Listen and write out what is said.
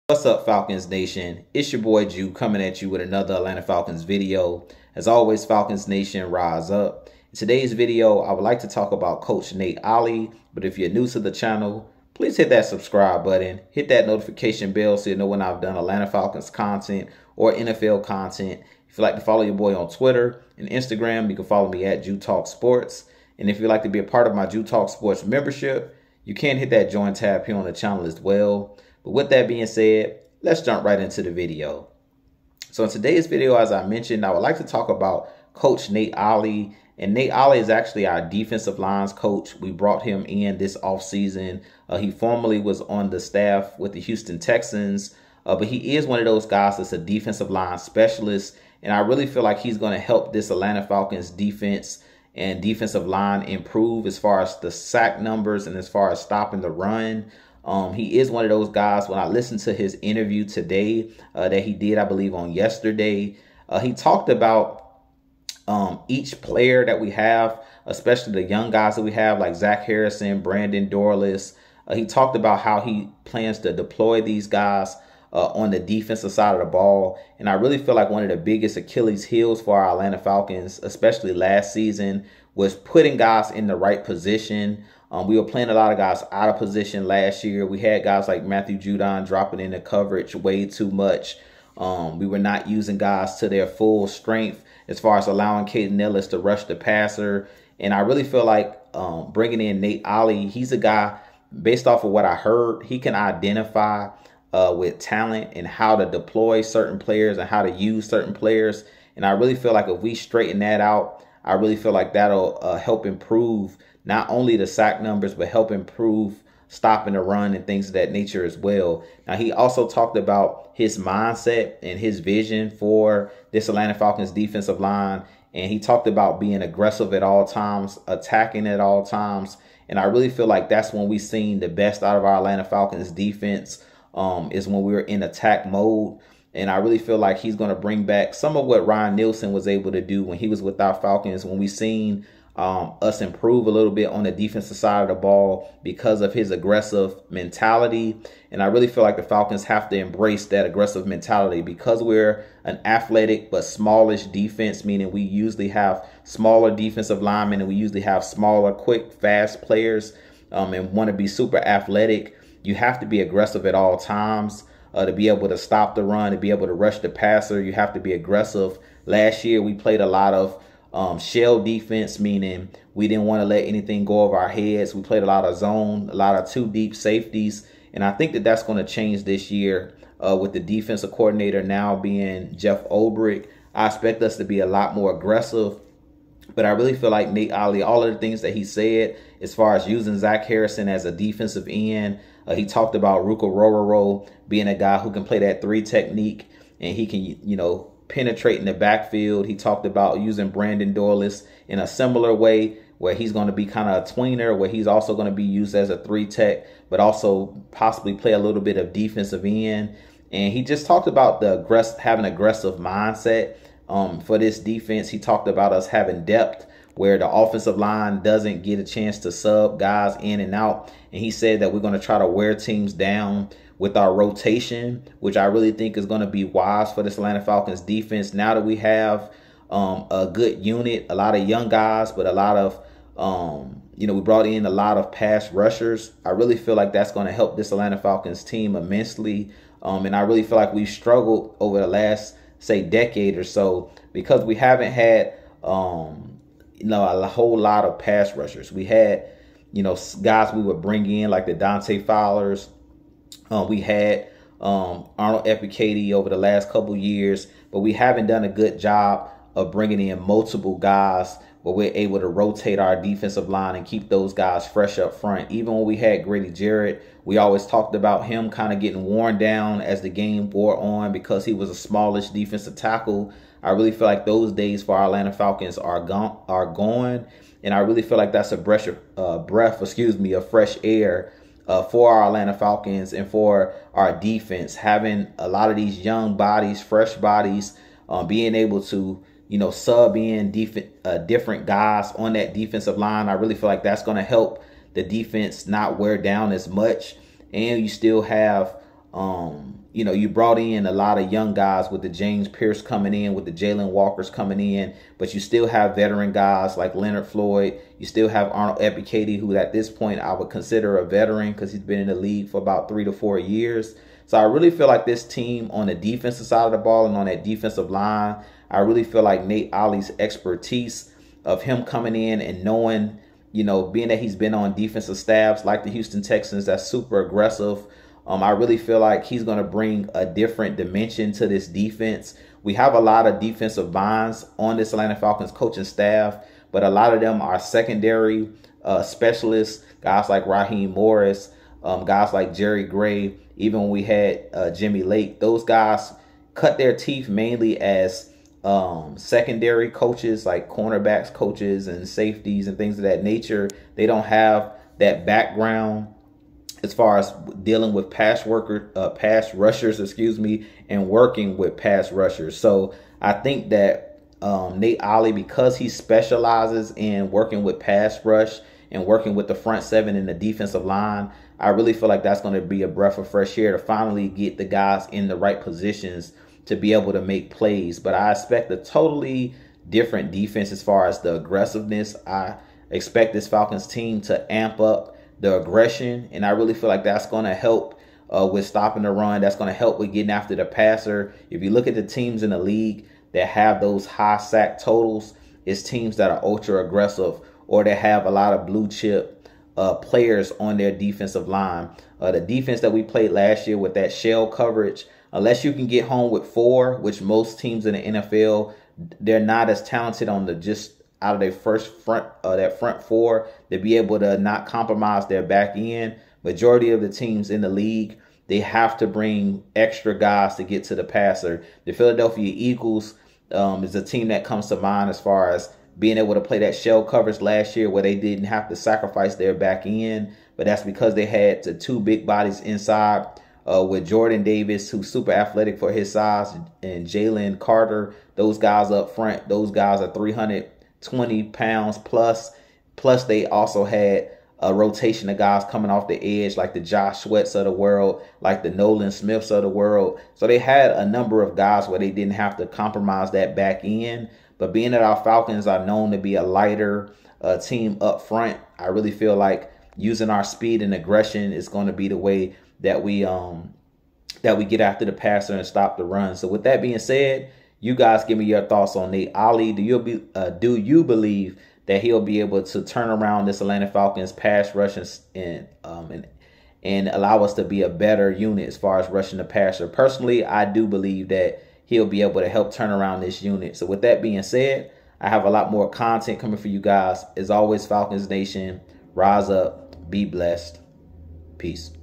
What's up, Falcons Nation? It's your boy Jew coming at you with another Atlanta Falcons video. As always, Falcons Nation, rise up. In today's video, I would like to talk about Coach Nate Ollie, but if you're new to the channel, please hit that subscribe button, hit that notification bell so you know when I've done Atlanta Falcons content or NFL content. If you'd like to follow your boy on Twitter and Instagram, you can follow me at Jew Talk Sports. And if you'd like to be a part of my Jew Talk Sports membership, you can hit that join tab here on the channel as well. But with that being said, let's jump right into the video. So in today's video, as I mentioned, I would like to talk about Coach Nate Ollie. And Nate Ollie is actually our defensive lines coach. We brought him in this offseason. He formerly was on the staff with the Houston Texans, but he is one of those guys that's a defensive line specialist. And I really feel like he's going to help this Atlanta Falcons defense and defensive line improve as far as the sack numbers and as far as stopping the run. He is one of those guys. When I listened to his interview today that he did, I believe on yesterday, he talked about each player that we have, especially the young guys that we have like Zach Harrison, Brandon Dorless. He talked about how he plans to deploy these guys on the defensive side of the ball. And I really feel like one of the biggest Achilles heels for our Atlanta Falcons, especially last season, was putting guys in the right position. We were playing a lot of guys out of position last year. We had guys like Matthew Judon dropping into coverage way too much. We were not using guys to their full strength as far as allowing Caden Ellis to rush the passer. And I really feel like bringing in Nate Ollie, he's a guy, based off of what I heard, he can identify with talent and how to deploy certain players and how to use certain players. And I really feel like if we straighten that out, I really feel like that'll help improve not only the sack numbers, but help improve stopping the run and things of that nature as well. Now, he also talked about his mindset and his vision for this Atlanta Falcons defensive line. And he talked about being aggressive at all times, attacking at all times. And I really feel like that's when we've seen the best out of our Atlanta Falcons defense, is when we were in attack mode. And I really feel like he's going to bring back some of what Ryan Nielsen was able to do when he was with our Falcons, when we seen us improve a little bit on the defensive side of the ball because of his aggressive mentality. And I really feel like the Falcons have to embrace that aggressive mentality because we're an athletic but smallish defense, meaning we usually have smaller defensive linemen and we usually have smaller, quick, fast players and want to be super athletic. You have to be aggressive at all times to be able to stop the run, to be able to rush the passer. You have to be aggressive. Last year, we played a lot of shell defense, meaning we didn't want to let anything go over our heads. We played a lot of zone, a lot of two deep safeties. And I think that that's going to change this year with the defensive coordinator now being Jeff Ulbrich. I expect us to be a lot more aggressive. But I really feel like Nate Ollie, all of the things that he said as far as using Zach Harrison as a defensive end, he talked about Ruka Rororo being a guy who can play that 3 technique and he can, penetrate in the backfield. He talked about using Brandon Dorless in a similar way where he's going to be kind of a tweener, where he's also going to be used as a 3 tech, but also possibly play a little bit of defensive end. And he just talked about having an aggressive mindset for this defense. He talked about us having depth where the offensive line doesn't get a chance to sub guys in and out. And he said that we're going to try to wear teams down with our rotation, which I really think is going to be wise for this Atlanta Falcons defense. Now that we have a good unit, a lot of young guys, but a lot of, we brought in a lot of pass rushers. I really feel like that's going to help this Atlanta Falcons team immensely. And I really feel like we've struggled over the last, say, decade or so because we haven't had, a whole lot of pass rushers. We had, guys we would bring in like the Dante Fowlers. We had Arnold Epicady over the last couple years, but we haven't done a good job of bringing in multiple guys where we're able to rotate our defensive line and keep those guys fresh up front. Even when we had Grady Jarrett, we always talked about him kind of getting worn down as the game wore on because he was a smallish defensive tackle. I really feel like those days for our Atlanta Falcons are gone. And I really feel like that's a breath of fresh air for our Atlanta Falcons and for our defense. Having a lot of these young bodies, fresh bodies, being able to, sub in different guys on that defensive line. I really feel like that's going to help the defense not wear down as much. And you still have You know, you brought in a lot of young guys with the James Pierce coming in, with the Jalen Walkers coming in, but you still have veteran guys like Leonard Floyd. You still have Arnold Ebiketie, who at this point I would consider a veteran because he's been in the league for about 3 to 4 years. So I really feel like this team on the defensive side of the ball and on that defensive line, I really feel like Nate Ollie's expertise of him coming in and knowing, you know, being that he's been on defensive staffs like the Houston Texans, that's super aggressive. I really feel like he's going to bring a different dimension to this defense. We have a lot of defensive minds on this Atlanta Falcons coaching staff, but a lot of them are secondary specialists, guys like Raheem Morris, guys like Jerry Gray. Even when we had Jimmy Lake, those guys cut their teeth mainly as secondary coaches, like cornerbacks coaches and safeties and things of that nature. They don't have that background as far as dealing with pass rushers, and working with pass rushers. So I think that Nate Ollie, because he specializes in working with pass rush and working with the front seven and the defensive line, I really feel like that's going to be a breath of fresh air to finally get the guys in the right positions to be able to make plays. But I expect a totally different defense as far as the aggressiveness. I expect this Falcons team to amp up the aggression, and I really feel like that's going to help with stopping the run. That's going to help with getting after the passer. If you look at the teams in the league that have those high sack totals, it's teams that are ultra aggressive or that have a lot of blue chip players on their defensive line. The defense that we played last year with that shell coverage, unless you can get home with 4, which most teams in the NFL, they're not as talented on the just out of their that front 4 to be able to not compromise their back end. Majority of the teams in the league, they have to bring extra guys to get to the passer. The Philadelphia Eagles is a team that comes to mind as far as being able to play that shell coverage last year where they didn't have to sacrifice their back end, but that's because they had the 2 big bodies inside with Jordan Davis, who's super athletic for his size, and Jalen Carter. Those guys up front, those guys are 320 pounds plus. Plus, they also had a rotation of guys coming off the edge like the Josh Sweats of the world, like the Nolan Smiths of the world. So they had a number of guys where they didn't have to compromise that back end. But being that our Falcons are known to be a lighter team up front, I really feel like using our speed and aggression is going to be the way that we get after the passer and stop the run. So with that being said, you guys give me your thoughts on Nate Ollie. Do you believe that he'll be able to turn around this Atlanta Falcons pass rush and allow us to be a better unit as far as rushing the passer? Personally, I do believe that he'll be able to help turn around this unit. So with that being said, I have a lot more content coming for you guys. As always, Falcons Nation, rise up, be blessed. Peace.